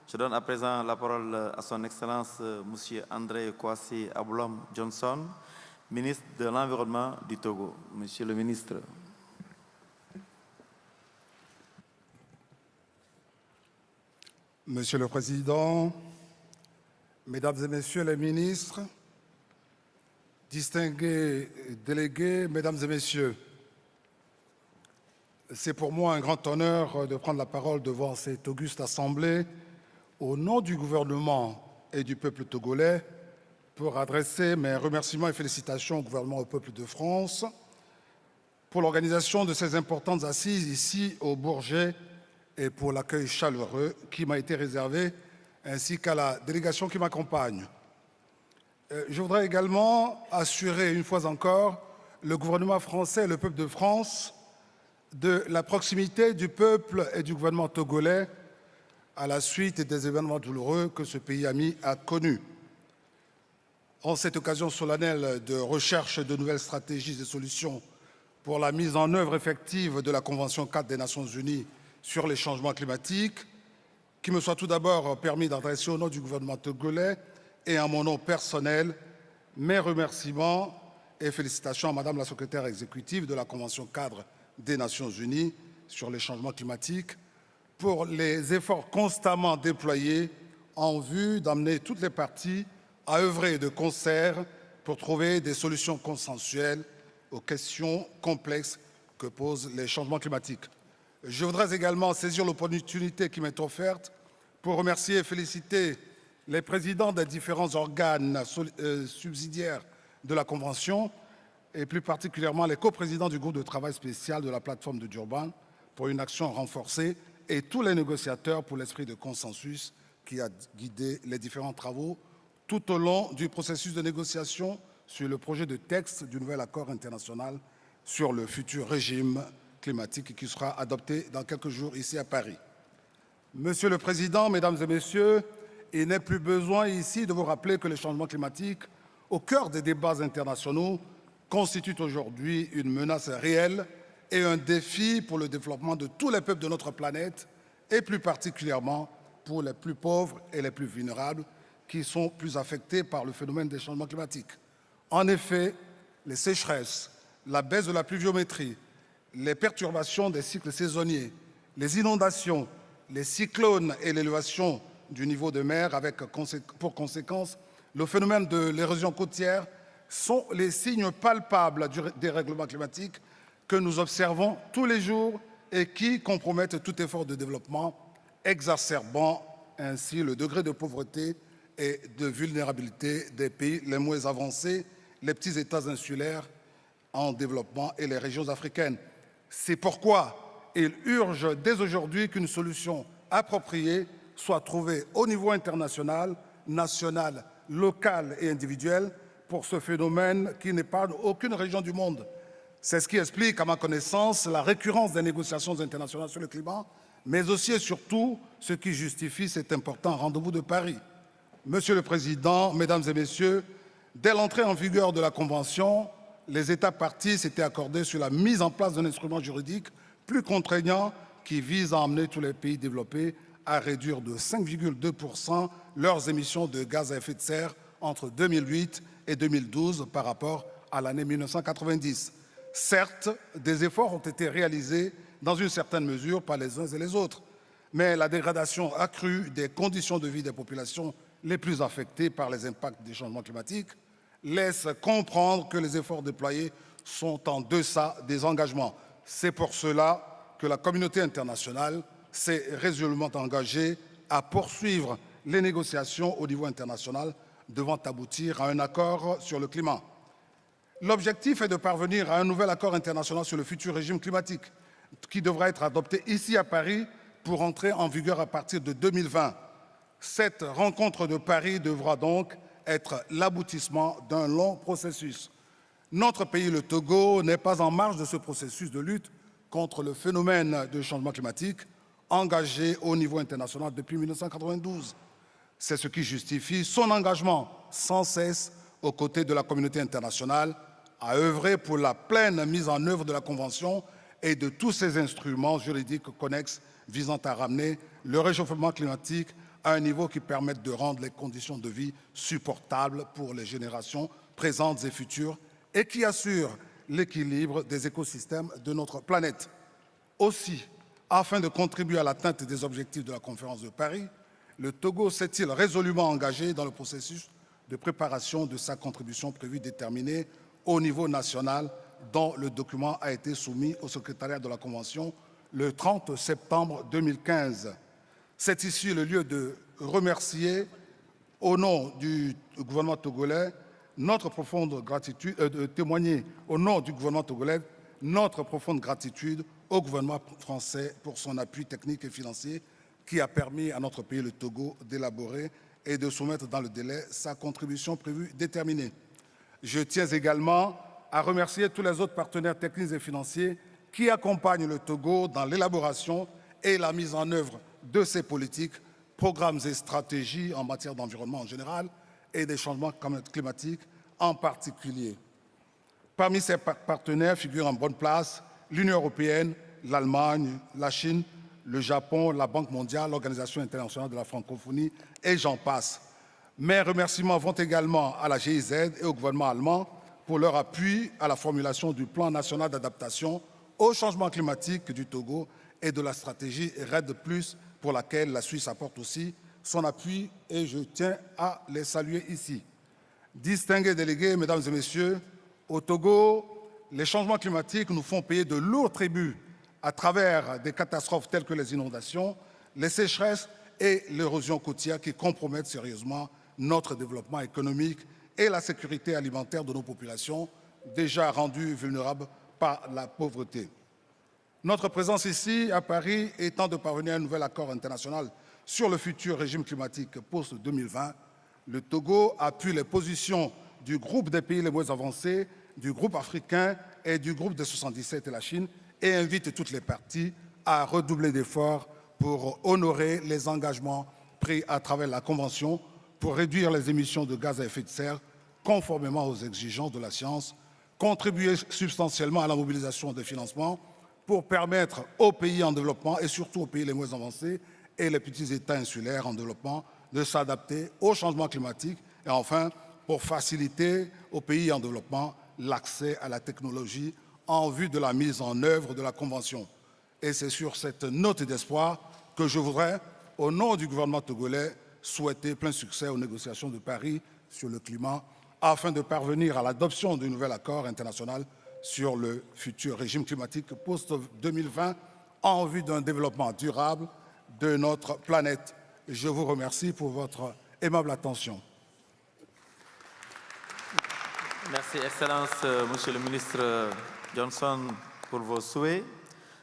Je donne à présent la parole à son Excellence M. André Kwasi Aboulom Johnson, ministre de l'Environnement du Togo. Monsieur le ministre. Monsieur le Président, Mesdames et Messieurs les ministres, distingués délégués, Mesdames et Messieurs, c'est pour moi un grand honneur de prendre la parole devant cette auguste assemblée au nom du gouvernement et du peuple togolais pour adresser mes remerciements et félicitations au gouvernement et au peuple de France pour l'organisation de ces importantes assises ici au Bourget et pour l'accueil chaleureux qui m'a été réservé, ainsi qu'à la délégation qui m'accompagne. Je voudrais également assurer une fois encore le gouvernement français et le peuple de France de la proximité du peuple et du gouvernement togolais à la suite des événements douloureux que ce pays ami a connus. En cette occasion solennelle de recherche de nouvelles stratégies et solutions pour la mise en œuvre effective de la Convention 4 des Nations Unies sur les changements climatiques, qu'il me soit tout d'abord permis d'adresser au nom du gouvernement togolais et en mon nom personnel mes remerciements et félicitations à Madame la secrétaire exécutive de la Convention cadre des Nations Unies sur les changements climatiques pour les efforts constamment déployés en vue d'amener toutes les parties à œuvrer de concert pour trouver des solutions consensuelles aux questions complexes que posent les changements climatiques. Je voudrais également saisir l'opportunité qui m'est offerte pour remercier et féliciter les présidents des différents organes subsidiaires de la Convention et plus particulièrement les coprésidents du groupe de travail spécial de la plateforme de Durban pour une action renforcée et tous les négociateurs pour l'esprit de consensus qui a guidé les différents travaux tout au long du processus de négociation sur le projet de texte du nouvel accord international sur le futur régime climatique qui sera adopté dans quelques jours ici à Paris. Monsieur le Président, Mesdames et Messieurs, il n'est plus besoin ici de vous rappeler que les changements climatiques, au cœur des débats internationaux, constituent aujourd'hui une menace réelle et un défi pour le développement de tous les peuples de notre planète et plus particulièrement pour les plus pauvres et les plus vulnérables qui sont plus affectés par le phénomène des changements climatiques. En effet, les sécheresses, la baisse de la pluviométrie, les perturbations des cycles saisonniers, les inondations, les cyclones et l'élévation du niveau de mer avec pour conséquence le phénomène de l'érosion côtière sont les signes palpables du dérèglement climatique que nous observons tous les jours et qui compromettent tout effort de développement, exacerbant ainsi le degré de pauvreté et de vulnérabilité des pays les moins avancés, les petits États insulaires en développement et les régions africaines. C'est pourquoi il urge dès aujourd'hui qu'une solution appropriée soit trouvée au niveau international, national, local et individuel pour ce phénomène qui n'épargne aucune région du monde. C'est ce qui explique, à ma connaissance, la récurrence des négociations internationales sur le climat, mais aussi et surtout ce qui justifie cet important rendez-vous de Paris. Monsieur le Président, Mesdames et Messieurs, dès l'entrée en vigueur de la Convention, les États partis s'étaient accordés sur la mise en place d'un instrument juridique plus contraignant qui vise à amener tous les pays développés à réduire de 5,2% leurs émissions de gaz à effet de serre entre 2008 et 2012 par rapport à l'année 1990. Certes, des efforts ont été réalisés dans une certaine mesure par les uns et les autres, mais la dégradation accrue des conditions de vie des populations les plus affectées par les impacts des changements climatiques laisse comprendre que les efforts déployés sont en deçà des engagements. C'est pour cela que la communauté internationale s'est résolument engagée à poursuivre les négociations au niveau international devant aboutir à un accord sur le climat. L'objectif est de parvenir à un nouvel accord international sur le futur régime climatique qui devra être adopté ici à Paris pour entrer en vigueur à partir de 2020. Cette rencontre de Paris devra donc être l'aboutissement d'un long processus. Notre pays, le Togo, n'est pas en marge de ce processus de lutte contre le phénomène de changement climatique engagé au niveau international depuis 1992. C'est ce qui justifie son engagement sans cesse aux côtés de la communauté internationale à œuvrer pour la pleine mise en œuvre de la Convention et de tous ces instruments juridiques connexes visant à ramener le réchauffement climatique à un niveau qui permette de rendre les conditions de vie supportables pour les générations présentes et futures et qui assure l'équilibre des écosystèmes de notre planète. Aussi, afin de contribuer à l'atteinte des objectifs de la conférence de Paris, le Togo s'est-il résolument engagé dans le processus de préparation de sa contribution prévue déterminée au niveau national dont le document a été soumis au secrétariat de la Convention le 30 septembre 2015. C'est ici le lieu de remercier, au nom du gouvernement togolais, notre profonde gratitude, de témoigner au nom du gouvernement togolais notre profonde gratitude au gouvernement français pour son appui technique et financier qui a permis à notre pays, le Togo, d'élaborer et de soumettre dans le délai sa contribution prévue déterminée. Je tiens également à remercier tous les autres partenaires techniques et financiers qui accompagnent le Togo dans l'élaboration et la mise en œuvre de ses politiques, programmes et stratégies en matière d'environnement en général et des changements climatiques en particulier. Parmi ces partenaires figurent en bonne place l'Union européenne, l'Allemagne, la Chine, le Japon, la Banque mondiale, l'Organisation internationale de la francophonie et j'en passe. Mes remerciements vont également à la GIZ et au gouvernement allemand pour leur appui à la formulation du plan national d'adaptation au changement climatique du Togo et de la stratégie RED+, pour laquelle la Suisse apporte aussi son appui et je tiens à les saluer ici. Distingués délégués, mesdames et messieurs, au Togo, les changements climatiques nous font payer de lourds tributs à travers des catastrophes telles que les inondations, les sécheresses et l'érosion côtière qui compromettent sérieusement notre développement économique et la sécurité alimentaire de nos populations, déjà rendues vulnérables par la pauvreté. Notre présence ici, à Paris, étant de parvenir à un nouvel accord international sur le futur régime climatique post-2020, le Togo appuie les positions du groupe des pays les moins avancés, du groupe africain et du groupe des 77 et la Chine, et invite toutes les parties à redoubler d'efforts pour honorer les engagements pris à travers la Convention pour réduire les émissions de gaz à effet de serre conformément aux exigences de la science, contribuer substantiellement à la mobilisation des financements pour permettre aux pays en développement et surtout aux pays les moins avancés et les petits États insulaires en développement de s'adapter au changement climatique et enfin pour faciliter aux pays en développement l'accès à la technologie en vue de la mise en œuvre de la Convention. Et c'est sur cette note d'espoir que je voudrais, au nom du gouvernement togolais, souhaiter plein succès aux négociations de Paris sur le climat afin de parvenir à l'adoption d'un nouvel accord international sur le futur régime climatique post-2020 en vue d'un développement durable de notre planète. Je vous remercie pour votre aimable attention. Merci, Excellence, Monsieur le ministre Johnson, pour vos souhaits.